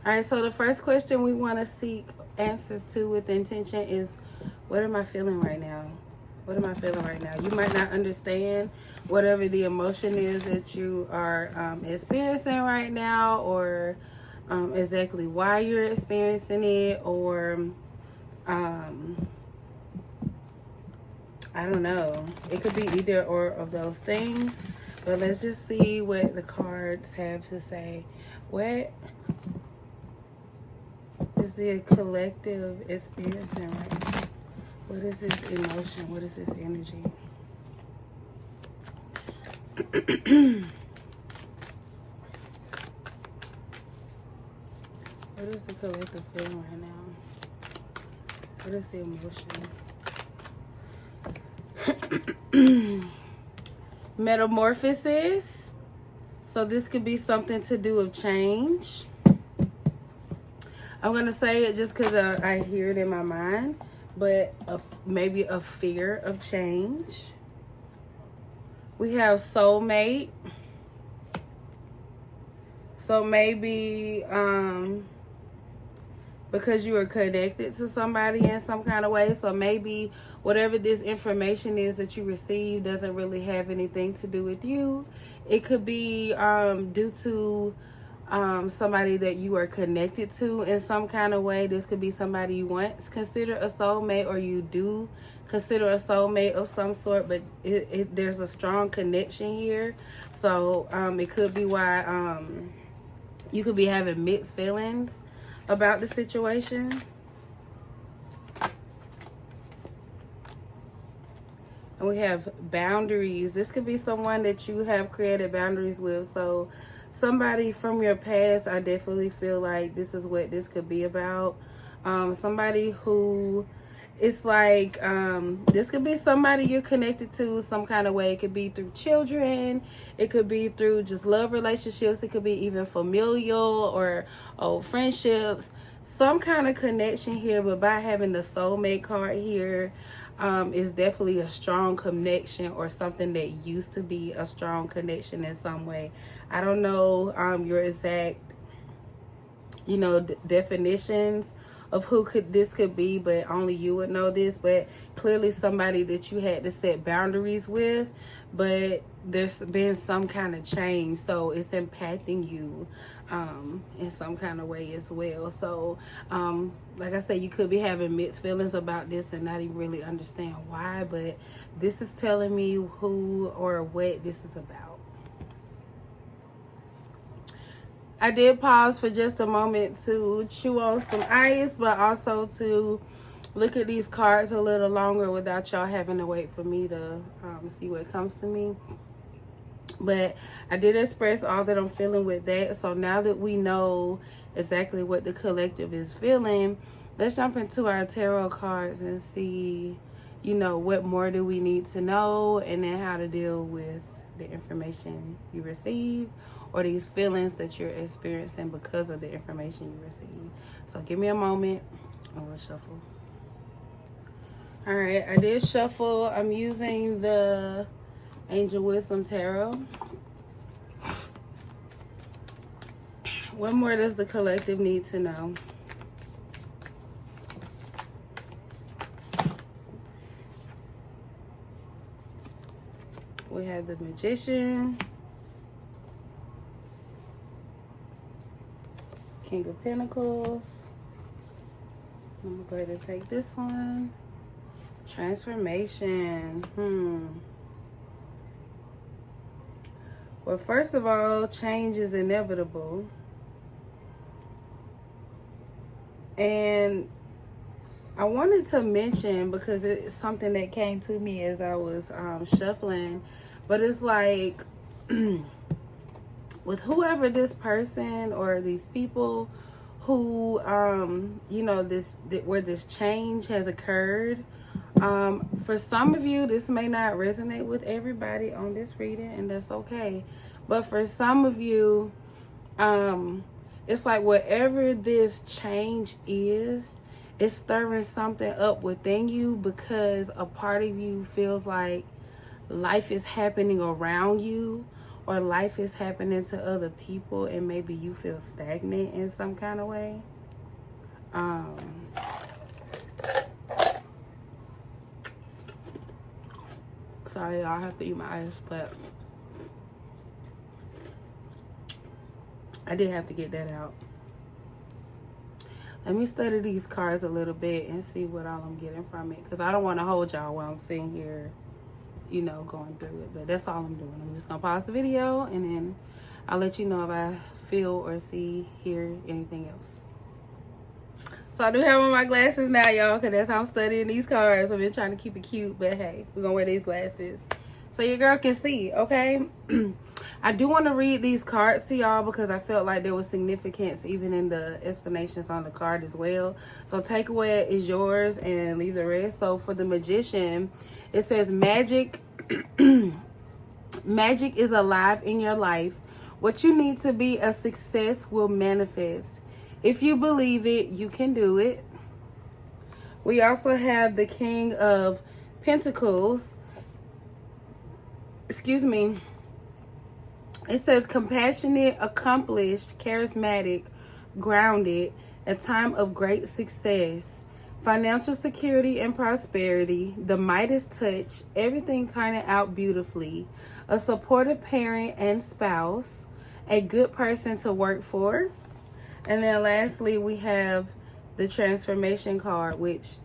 All right, so the first question we want to seek answers to with intention is, what am I feeling right now? What am I feeling right now? You might not understand whatever the emotion is that you are experiencing right now, or exactly why you're experiencing it, or I don't know. It could be either or of those things. But let's just see what the cards have to say. What is the collective experiencing right now? What is this emotion? What is this energy? What is the collective feeling right now? What is the emotion? Metamorphosis. So this could be something to do with change. I'm going to say it just because I hear it in my mind. But maybe a fear of change. We have soulmate. So maybe because you are connected to somebody in some kind of way. So maybe whatever this information is that you receive doesn't really have anything to do with you. It could be due to somebody that you are connected to in some kind of way. This could be somebody you once consider a soulmate, or you do consider a soulmate of some sort, but there's a strong connection here. So it could be why you could be having mixed feelings about the situation. And we have boundaries. This could be someone that you have created boundaries with. So somebody from your past, I definitely feel like this is what this could be about. Somebody who, it's like, this could be somebody you're connected to some kind of way. It could be through children. It could be through just love relationships. It could be even familial or old friendships. Some kind of connection here, but by having the soulmate card here, is definitely a strong connection, or something that used to be a strong connection in some way. I don't know your exact, definitions of who this could be, but only you would know this. But clearly somebody that you had to set boundaries with, but there's been some kind of change, so it's impacting you in some kind of way as well. So like I said, you could be having mixed feelings about this and not even really understand why, but this is telling me who or what this is about. I did pause for just a moment to chew on some ice, but also to look at these cards a little longer without y'all having to wait for me to see what comes to me. But I did express all that I'm feeling with that. So now that we know exactly what the collective is feeling, let's jump into our tarot cards and see, what more do we need to know, and then how to deal with the information you receive, or these feelings that you're experiencing because of the information you receive. So give me a moment and we'll shuffle. All right, I did shuffle. I'm using the Angel Wisdom Tarot. What more does the collective need to know? We have the Magician, King of Pentacles. I'm gonna go ahead and take this one. Transformation. Well, first of all, change is inevitable. And I wanted to mention, because it's something that came to me as I was shuffling, but it's like with whoever this person or these people who, where this change has occurred, for some of you, this may not resonate with everybody on this reading, and that's okay. But for some of you, it's like whatever this change is, it's stirring something up within you, because a part of you feels like life is happening around you, or life is happening to other people and maybe you feel stagnant in some kind of way. Sorry, y'all, I have to eat my ice, but I did have to get that out. Let me study these cards a little bit and see what all I'm getting from it, because I don't want to hold y'all while I'm sitting here, you know, going through it. But that's all I'm doing. I'm just going to pause the video, and then I'll let you know if I feel or see, hear anything else. So I do have on my glasses now, y'all, because that's how I'm studying these cards. I've been trying to keep it cute, but hey, we're going to wear these glasses so your girl can see, okay? I do want to read these cards to y'all because I felt like there was significance even in the explanations on the card as well. So take away is yours and leave the rest. So for the Magician, it says magic. Magic is alive in your life. What you need to be a success will manifest. If you believe it, you can do it. We also have the King of Pentacles. Excuse me. It says compassionate, accomplished, charismatic, grounded, a time of great success, financial security and prosperity, the Midas touch, everything turning out beautifully, a supportive parent and spouse, a good person to work for. And then lastly, we have the transformation card, which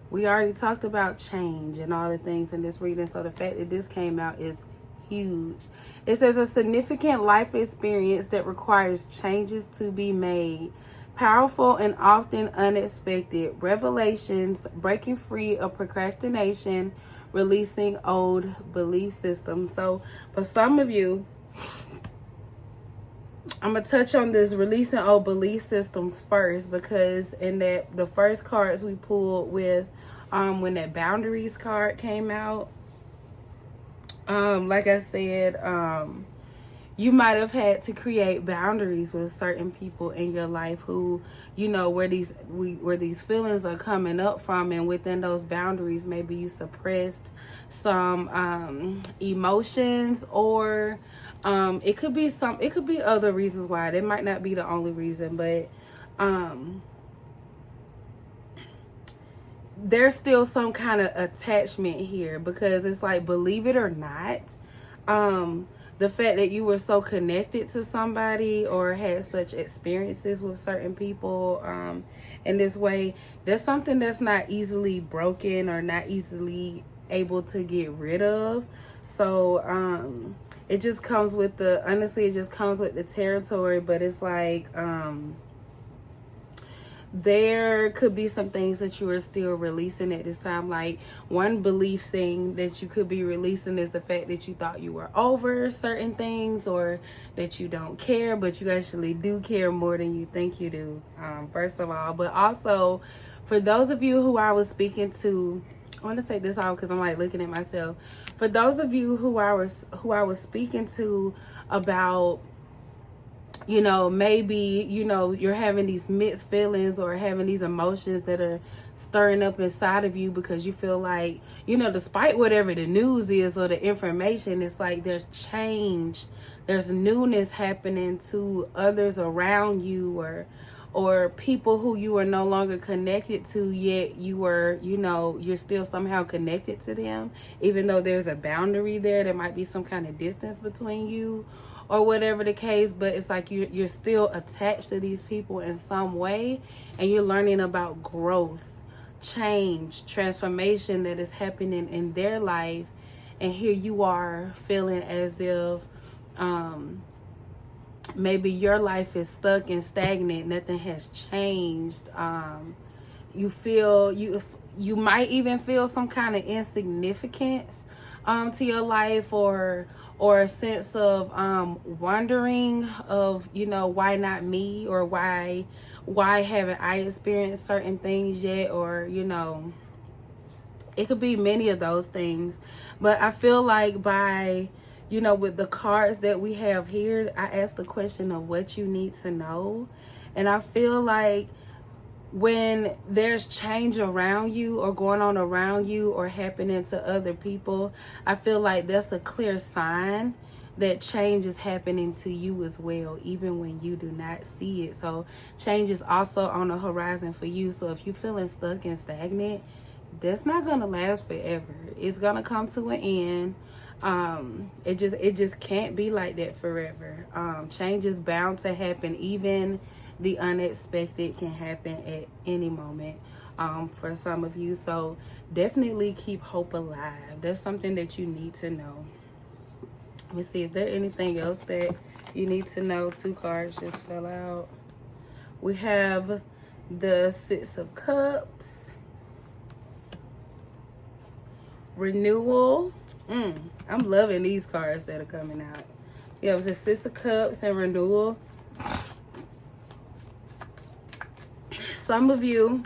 we already talked about change and all the things in this reading. So the fact that this came out is huge. It says a significant life experience that requires changes to be made. Powerful and often unexpected revelations, breaking free of procrastination, releasing old belief systems. So for some of you, I'm going to touch on this releasing old belief systems first, because in that the first cards we pulled with when that boundaries card came out, like I said, you might have had to create boundaries with certain people in your life who, you know, where these feelings are coming up from, and within those boundaries, maybe you suppressed some emotions, or it could be other reasons why. It might not be the only reason, but there's still some kind of attachment here, because it's like, believe it or not, the fact that you were so connected to somebody or had such experiences with certain people in this way, there's something that's not easily broken or not easily able to get rid of. So it just comes with the, honestly, it just comes with the territory. But it's like there could be some things that you are still releasing at this time. Like one belief thing that you could be releasing is the fact that you thought you were over certain things, or that you don't care, but you actually do care more than you think you do, first of all. But also, for those of you who I was speaking to, I want to take this off because I'm like looking at myself. For those of you who I was speaking to about, you know, maybe, you know, you're having these mixed feelings or having these emotions that are stirring up inside of you because you feel like, you know, despite whatever the news is or the information, it's like there's change, there's newness happening to others around you, or people who you are no longer connected to, yet you were, you know, you're still somehow connected to them, even though there's a boundary there. There might be some kind of distance between you, or whatever the case, but it's like you're still attached to these people in some way, and you're learning about growth, change, transformation that is happening in their life. And here you are feeling as if maybe your life is stuck and stagnant, nothing has changed. You feel you might even feel some kind of insignificance to your life, or a sense of wondering of, you know, why not me, or why haven't I experienced certain things yet, or, you know, it could be many of those things. But I feel like by, you know, with the cards that we have here, I asked the question of what you need to know. And I feel like when there's change around you, or going on around you, or happening to other people, I feel like that's a clear sign that change is happening to you as well, even when you do not see it. So change is also on the horizon for you. So if you're feeling stuck and stagnant, that's not gonna last forever. It's gonna come to an end. It just can't be like that forever. Change is bound to happen. Even the unexpected can happen at any moment, for some of you. So definitely keep hope alive. That's something that you need to know. Let me see if there's anything else that you need to know. 2 cards just fell out. We have the 6 of Cups, renewal. I'm loving these cards that are coming out. We have the 6 of Cups and renewal. Some of you,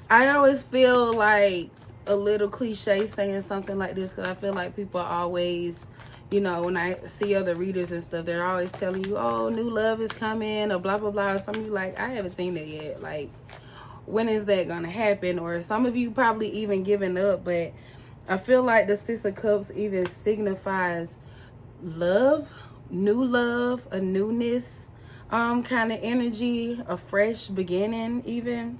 I always feel like a little cliche saying something like this, because I feel like people are always, you know, when I see other readers and stuff, they're always telling you, oh, new love is coming, or blah, blah, blah. Or some of you like, I haven't seen it yet. Like, when is that going to happen? Or some of you probably even giving up, but I feel like the 6 of Cups even signifies love, new love, a newness kind of energy, a fresh beginning even.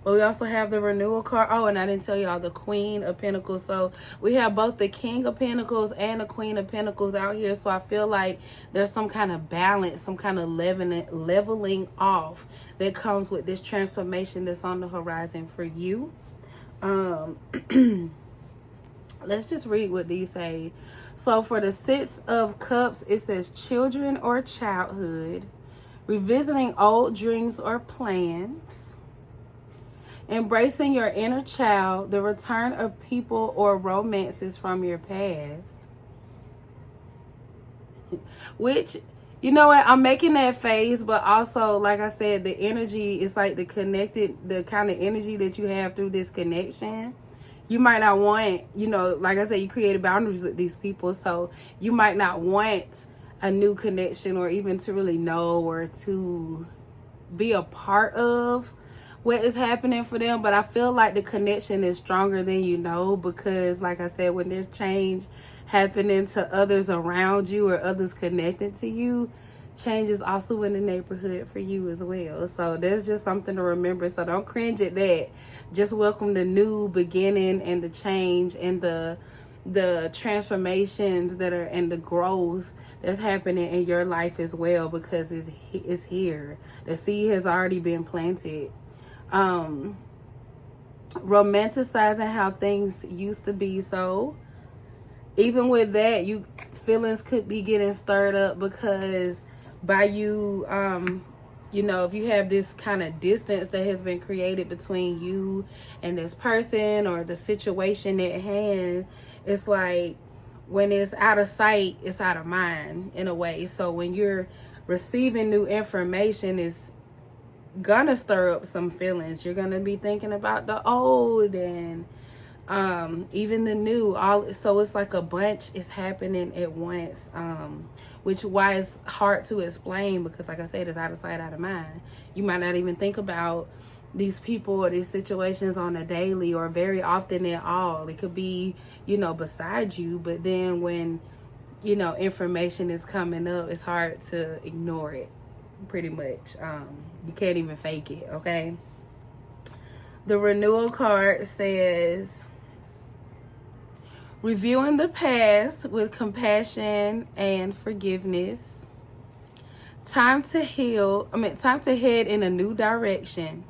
But we also have the renewal card. Oh, and I didn't tell y'all the Queen of Pentacles. So we have both the King of Pentacles and the Queen of Pentacles out here. So I feel like there's some kind of balance, some kind of leveling off that comes with this transformation that's on the horizon for you. Let's just read what these say. So for the 6 of Cups, it says children or childhood, revisiting old dreams or plans, embracing your inner child, the return of people or romances from your past. Which, you know what, I'm making that phase, but also, like I said, the energy is like the kind of energy that you have through this connection. You might not want, you know, like I said, you created boundaries with these people, so you might not want a new connection or even to really know or to be a part of what is happening for them. But I feel like the connection is stronger than you know, because like I said, when there's change happening to others around you or others connected to you, change is also in the neighborhood for you as well. So that's just something to remember. So don't cringe at that. Just welcome the new beginning and the change and the transformations that are and the growth that's happening in your life as well, because it's here. The seed has already been planted. Romanticizing how things used to be. So even with that, you feelings could be getting stirred up, because by you, you know, if you have this kind of distance that has been created between you and this person or the situation at hand, it's like when it's out of sight, it's out of mind in a way. So when you're receiving new information, it's gonna stir up some feelings. You're gonna be thinking about the old and even the new. So it's like a bunch is happening at once, which why it's hard to explain, because like I said, it's out of sight, out of mind. You might not even think about these people or these situations on a daily or very often at all. It could be, you know, beside you, but then when, you know, information is coming up, it's hard to ignore it, pretty much. You can't even fake it, okay? The renewal card says, reviewing the past with compassion and forgiveness. Time to head in a new direction.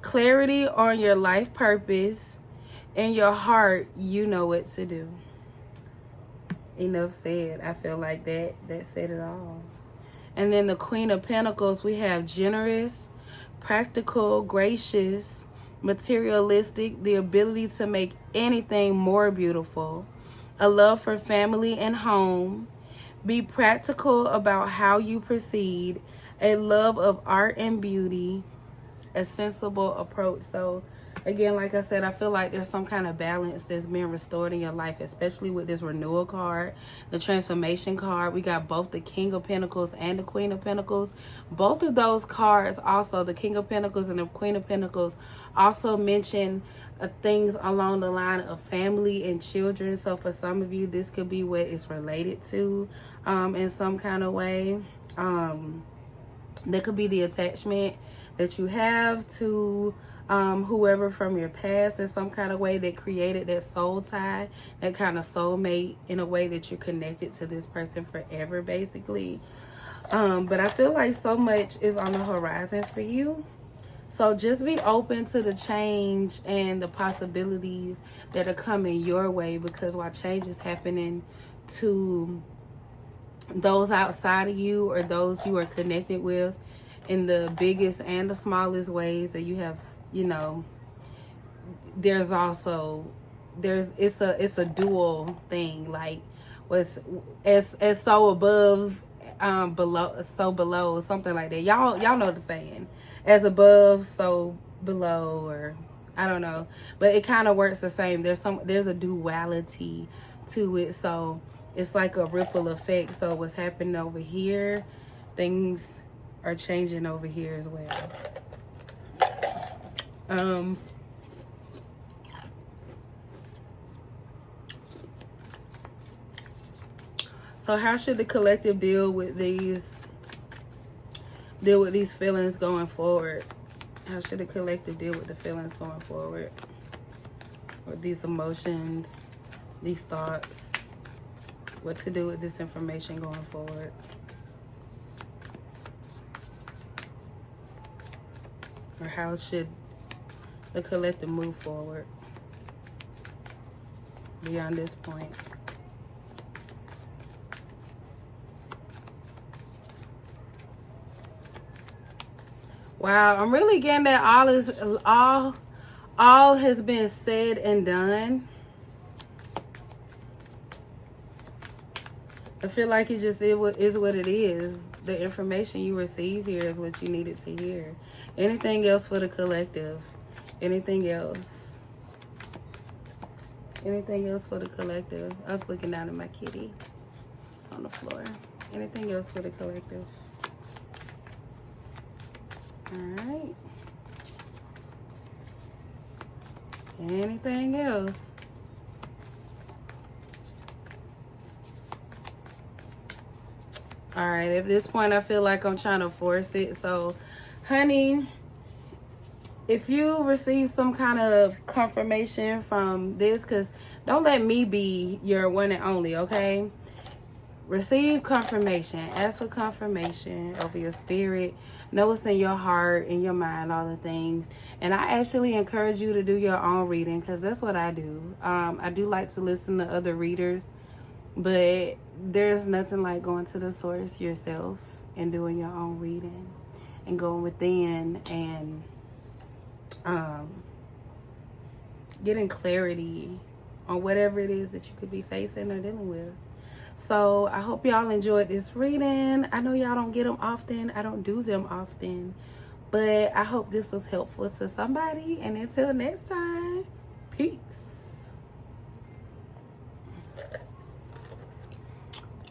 Clarity on your life purpose. In your heart, you know what to do. Enough said. I feel like that said it all. And then the Queen of Pentacles, we have generous, practical, gracious, materialistic, the ability to make anything more beautiful, a love for family and home, be practical about how you proceed, a love of art and beauty, a sensible approach. So Again, like I said, I feel like there's some kind of balance that's being restored in your life, especially with this renewal card, the transformation card. We got both the King of Pentacles and the Queen of Pentacles. Both of those cards, also the King of Pentacles and the Queen of Pentacles, also mention things along the line of family and children. So for some of you, this could be what it's related to in some kind of way. That could be the attachment that you have to whoever from your past in some kind of way that created that soul tie, that kind of soulmate, in a way that you're connected to this person forever, basically. But I feel like so much is on the horizon for you. So just be open to the change and the possibilities that are coming your way, because while change is happening to those outside of you or those you are connected with in the biggest and the smallest ways that you have, you know, there's also it's a dual thing. Like, what's as so above below, so below, something like that. Y'all know the saying, as above so below, or I don't know, but it kind of works the same. There's a duality to it, so it's like a ripple effect. So what's happening over here, things are changing over here as well. So how should the collective deal with these feelings going forward? How should the collective deal with the feelings going forward? With these emotions, these thoughts, what to do with this information going forward? Or how should the collective move forward beyond this point? Wow, I'm really getting that all has been said and done. I feel like it just is what it is. The information you receive here is what you needed to hear. Anything else for the collective? Anything else? Anything else for the collective? I was looking down at my kitty on the floor. Anything else for the collective? All right. Anything else? All right, at this point, I feel like I'm trying to force it. So, honey, if you receive some kind of confirmation from this, because don't let me be your one and only, okay? Receive confirmation. Ask for confirmation over your spirit. Know what's in your heart, in your mind, all the things. And I actually encourage you to do your own reading, because that's what I do. I do like to listen to other readers, but there's nothing like going to the source yourself and doing your own reading and going within and getting clarity on whatever it is that you could be facing or dealing with. So I hope y'all enjoyed this reading. I know y'all don't get them often. I don't do them often. But I hope this was helpful to somebody. And until next time, peace.